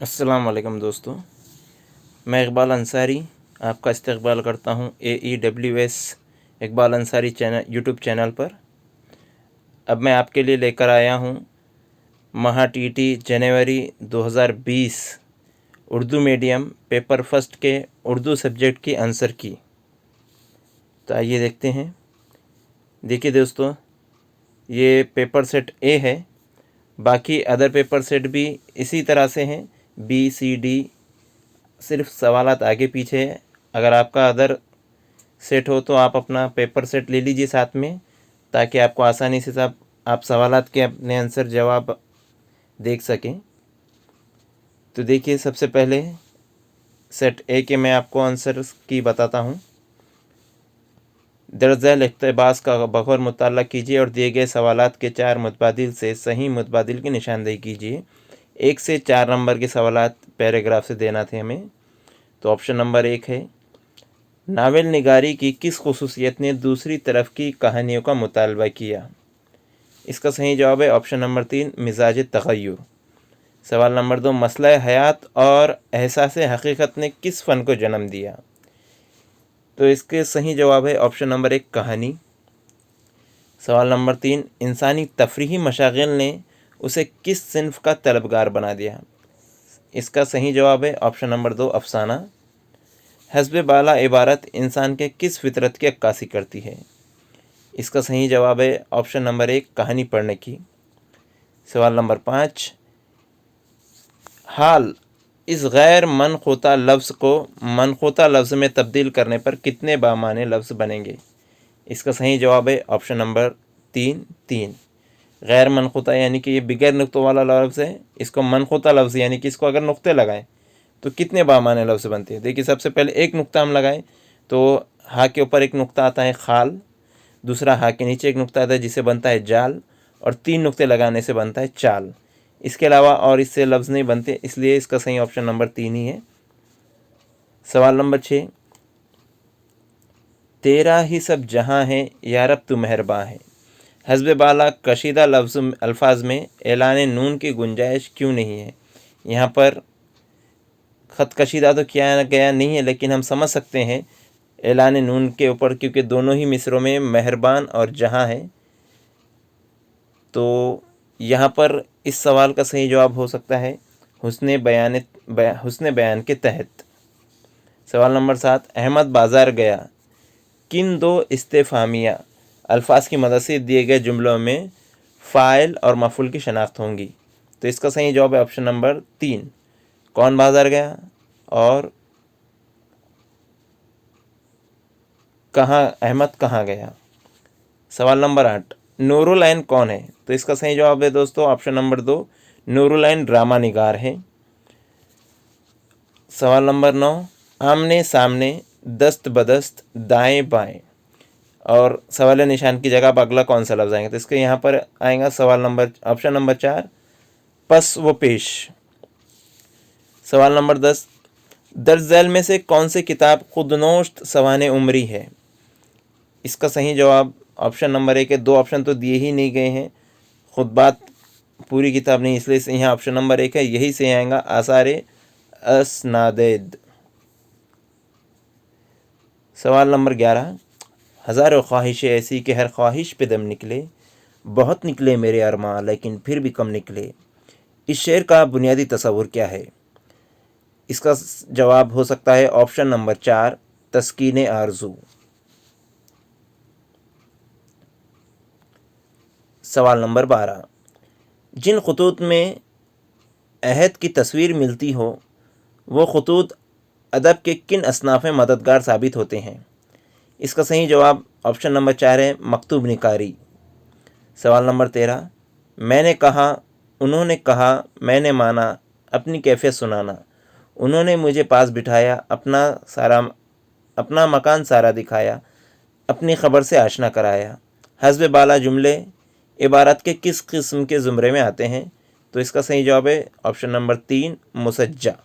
अस्सलाम वालेकुम दोस्तों, मैं इकबाल अंसारी आपका इस्तकबाल करता हूँ AEWS Iqbal Ansari channel YouTube channel पर। अब मैं आपके लिए लेकर आया हूँ महा टीटी जनवरी 2020 उर्दू मीडियम पेपर फर्स्ट के उर्दू सब्जेक्ट की आंसर की। तो आइए देखते हैं। देखिए दोस्तों, ये पेपर सेट ए है, बाकी अदर पेपर सेट भी इसी तरह से हैं। BCD सिर्फ सवालात आगे पीछे है। अगर आपका अदर सेट हो तो आप अपना पेपर सेट ले लीजिए साथ में, ताकि आपको आसानी से सब आप सवालात के अपने आंसर जवाब देख सकें। तो देखिए, सबसे पहले सेट ए के मैं आपको आंसर की बताता हूँ। दरअसल इक़्तिबास का बग़ौर मुताला कीजिए और दिए गए सवालात के 4 मुतबादिल से सही मुतबादिल की निशानदेही कीजिए। 1 से 4 नंबर के सवालात पैराग्राफ से देना थे हमें। तो ऑप्शन नंबर 1 है, नावल निगारी की किस खुसूसियत ने दूसरी तरफ की कहानियों का मुतालबा किया? इसका सही जवाब है ऑप्शन नंबर 3, मिजाज तग़य्युर। सवाल नंबर 2, मसला हयात और एहसास हकीकत ने किस फ़न को जन्म दिया? तो इसके सही जवाब है ऑप्शन नंबर 1, कहानी। सवाल नंबर 3, इंसानी तफरीही मशागिल ने उसे किस सिन्फ का तलबगार बना दिया? इसका सही जवाब है ऑप्शन नंबर 2, अफसाना। हस्ब बाला इबारत इंसान के किस फितरत की अक्कासी करती है? इसका सही जवाब है ऑप्शन नंबर 1, कहानी पढ़ने की। सवाल नंबर 5, हाल इस गैर मनख़ूता लफ्ज़ को मनख़ूता लफ्ज़ में तब्दील करने पर कितने बामाने लफ्ज़ बनेंगे? इसका सही जवाब है ऑप्शन नंबर 3, 3। गैर मनख़ूता यानी कि ये बगैर नुक्तों वाला लफ्ज़ है। इसको मनख़ूता लफ्ज़ यानी कि इसको अगर नुक्ते लगाएं तो कितने बामाने लफ्ज़ बनते हैं? देखिए, सबसे पहले एक नुक्ता हम लगाएं तो हा के ऊपर एक नुक्ता आता है खाल, दूसरा हा के नीचे एक नुक्ता आता है जिसे बनता है जाल, और 3 नुक्ते लगाने से बनता है चाल। इसके अलावा और इससे लफ्ज़ नहीं बनते, इसलिए इसका सही ऑप्शन नंबर 3 ही है। सवाल नंबर 6, तेरा ही सब जहाँ है या रब तू मेहरबां है, हस्ब बाला कशीदा लफ्ज़ अल्फाज में ऐलान नून की गुंजाइश क्यों नहीं है? यहाँ पर ख़त कशीदा तो किया गया नहीं है, लेकिन हम समझ सकते हैं ऐलान नून के ऊपर, क्योंकि दोनों ही मिसरों में मेहरबान और जहाँ है। तो यहाँ पर इस सवाल का सही जवाब हो सकता है हुस्न बयान के तहत। सवाल नंबर 7, अहमद बाज़ार गया किन 2 इस्तेफामिया अल्फाज की मदद से दिए गए जुमलों में फ़ाइल और मफ़ूल की शनाख्त होंगी? तो इसका सही जवाब है ऑप्शन नंबर 3, कौन बाज़ार गया और कहाँ अहमद कहाँ गया। सवाल नंबर 8, नूरुल ऐन कौन है? तो इसका सही जवाब है दोस्तों ऑप्शन नंबर 2, नूरुल ऐन ड्रामा निगार है। सवाल नंबर 9, आमने सामने दस्त बदस्त दाएं बाएं, और सवाल निशान की जगह पर अगला कौन सा लफ्ज़ आएंगे? तो इसके यहाँ पर आएगा सवाल नंबर ऑप्शन नंबर 4, पस व पेश। सवाल नंबर 10, दर्ज झैल में से कौन सी किताब खुदनोश्त सवाने उमरी है? इसका सही जवाब ऑप्शन नंबर 1 है। 2 ऑप्शन तो दिए ही नहीं गए हैं, खुद बात पूरी किताब नहीं, इसलिए यहाँ ऑप्शन नंबर 1 है, यही से आएगा आसारे असनादेद। सवाल नंबर 11, हज़ारों ख्वाहिशें ऐसी कि हर ख्वाहिश पे दम निकले, बहुत निकले मेरे अरमां लेकिन फिर भी कम निकले, इस शेर का बुनियादी तस्वुर क्या है? इसका जवाब हो सकता है ऑप्शन नंबर 4, तस्कीन आरज़ू। सवाल नंबर 12, जिन खतूत में अहद की तस्वीर मिलती हो वो खतूत अदब के किन असनाफ़ में मददगार साबित होते हैं? इसका सही जवाब ऑप्शन नंबर 4 है, मकतूब निकारी। सवाल नंबर 13, मैंने कहा, उन्होंने कहा, मैंने माना, अपनी कैफियत सुनाना, उन्होंने मुझे पास बिठाया, अपना मकान सारा दिखाया, अपनी ख़बर से आशना कराया, हस्ब बाला जुमले इबारत के किस किस्म के ज़ुमरे में आते हैं? तो इसका सही जवाब है ऑप्शन नंबर 3, मुसज्जा।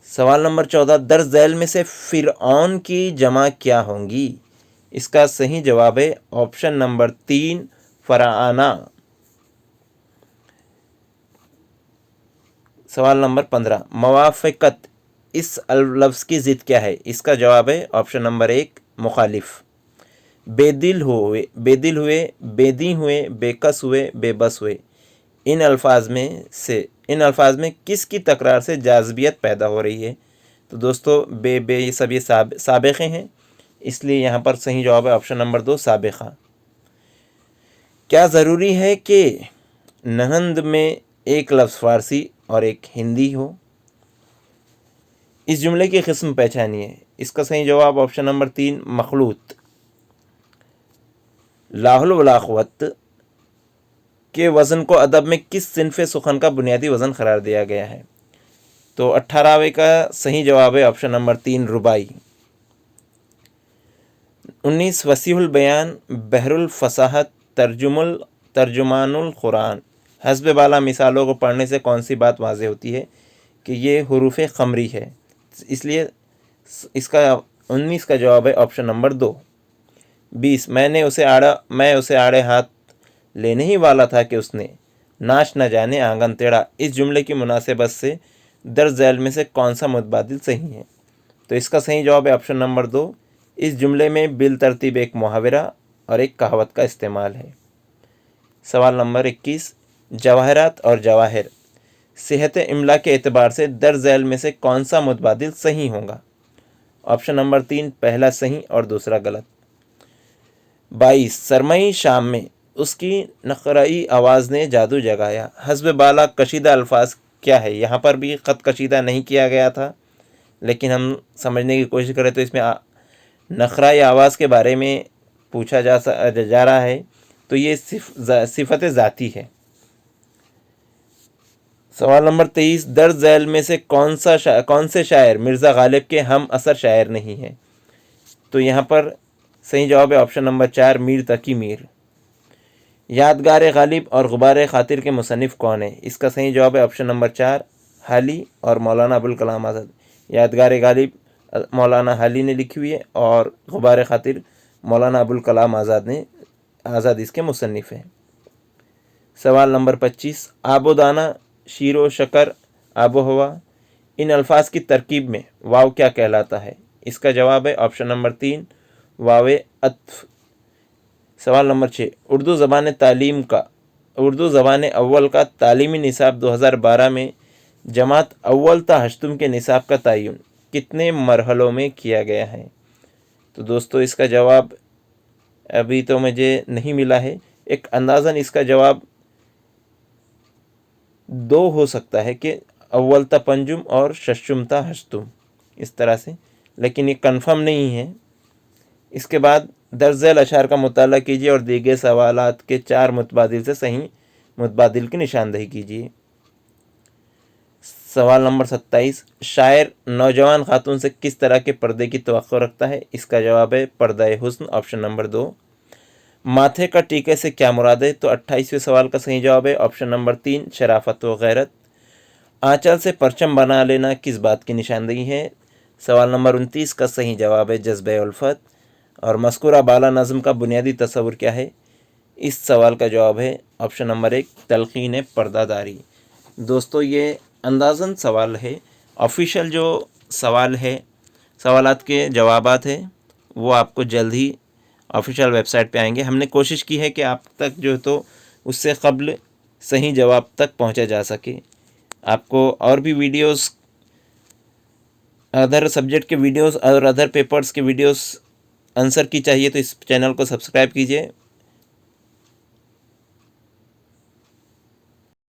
सवाल नंबर 14, दर्ज झैल में से फ़िरऔन की जमा क्या होंगी? इसका सही जवाब है ऑप्शन नंबर 3, फ़राआना। सवाल नंबर 15, मवाफ़क़त इस लफ्ज़ की ज़िद क्या है? इसका जवाब है ऑप्शन नंबर 1 मुखालिफ। बेदिल हुए, बेदी हुए, बेकस हुए, बेबस हुए, इन अल्फाज में किसकी तकरार से जाज़बियत पैदा हो रही है? तो दोस्तों बे ये सब ये साबिक़े हैं, इसलिए यहाँ पर सही जवाब है ऑप्शन नंबर 2 साबिक़ा। क्या ज़रूरी है कि नहंद में एक लफ्ज़ फ़ारसी और एक हिंदी हो? इस जुमले की किस्म पहचानिए। इसका सही जवाब ऑप्शन नंबर 3 मखलूत। लाहुल वला क़ुव्वत के वज़न को अदब में किस सिन्फ़े सुखन का बुनियादी वज़न करार दिया गया है? तो 18वें का सही जवाब है ऑप्शन नंबर 3 रुबाई। 19 वसीहुल बयान, बहरुल फसाहत, तर्जुमानुल कुरान, हस्ब बाला मिसालों को पढ़ने से कौन सी बात वाज़ेह होती है कि ये हुरूफ़ ख़मरी है? इसलिए इसका 19 का जवाब है ऑप्शन नंबर 2। 20 मैं उसे आड़े हाथ लेने ही वाला था कि उसने नाश न जाने आंगन टेढ़ा। इस जुमले की मुनासिबत से दर्ज झैल में से कौन सा मुतबादिल सही है? तो इसका सही जवाब है ऑप्शन नंबर 2। इस जुमले में बिल तरतीब एक मुहावरा और एक कहावत का इस्तेमाल है। सवाल नंबर 21, जवाहरात और जवाहिर सेहत इमला के एतबार से दर्ज झैल में से कौन सा मुतबादिल सही होगा? ऑप्शन नंबर 3 पहला सही और दूसरा गलत। 22 सरमई शाम में उसकी नखराई आवाज़ ने जादू जगाया, हस्ब बाला कशीदा अल्फाज क्या है? यहाँ पर भी ख़त कशीदा नहीं किया गया था, लेकिन हम समझने की कोशिश करें तो इसमें नखराई आवाज़ के बारे में पूछा जा रहा है, तो ये सिफत ज़ाती है। सवाल नंबर 23 दर्ज झैल में से कौन से शायर मिर्ज़ा गालिब के हम असर शायर नहीं है? तो यहाँ पर सही जवाब है ऑप्शन नंबर 4 मीर तकी मीर। यादगार गालिब और गुबार खातिर के मुसन्निफ़ कौन है? इसका सही जवाब है ऑप्शन नंबर 4 हाली और मौलाना अबुल कलाम आज़ाद। यादगार गालिब मौलाना हाली ने लिखी हुई है और गुबार खातिर मौलाना अबुल कलाम आज़ाद इसके मुसन्निफ़ हैं। सवाल नंबर 25 आबो दाना, शीरो शकर, आबो हवा, इन अल्फाज की तरकीब में वाव क्या कहलाता है? इसका जवाब है ऑप्शन नंबर 3 वावे अत्फ। सवाल नंबर 6 उर्दू ज़बान अव्वल का तालीमी निसाब 2012 में जमात अव्वल ता हश्तुम के निसाब का तयन कितने मरहलों में किया गया है? तो दोस्तों इसका जवाब अभी तो मुझे नहीं मिला है। एक अंदाज़न इसका जवाब 2 हो सकता है कि अव्वल ता पंजुम और शशुम ता हश्तुम, इस तरह से, लेकिन ये कंफर्म नहीं है। इसके बाद दर्ज झैल अशार का मुताला कीजिए और दिए गए सवालात के 4 मुतबादिल से सही मुतबादिल की निशानदही कीजिए। सवाल नंबर 27 शायर नौजवान खातून से किस तरह के पर्दे की तवक्को रखता है? इसका जवाब है पर्दा हुस्न, ऑप्शन नंबर 2। माथे का टीके से क्या मुराद है? तो 28वें सवाल का सही जवाब है ऑप्शन नंबर 3 शराफत व गैरत। आंचल से परचम बना लेना किस बात की निशानदही है? सवाल नंबर 29 का सही जवाब है जज्बे उल्फत। और मज़कूरा बाला नज़म का बुनियादी तस्वुर क्या है? इस सवाल का जवाब है ऑप्शन नंबर 1 तलक़ीन पर्दादारी। दोस्तों ये अंदाज़न सवाल है। ऑफिशियल जो सवाल है, सवालात के जवाबात है, वो आपको जल्द ही ऑफिशियल वेबसाइट पे आएंगे। हमने कोशिश की है कि आप तक जो तो उससे क़ब्ल सही जवाब तक पहुंचा जा सके। आपको और भी वीडियोस, अदर सब्जेक्ट के वीडियोस और अदर पेपर्स के वीडियोस आंसर की चाहिए तो इस चैनल को सब्सक्राइब कीजिए।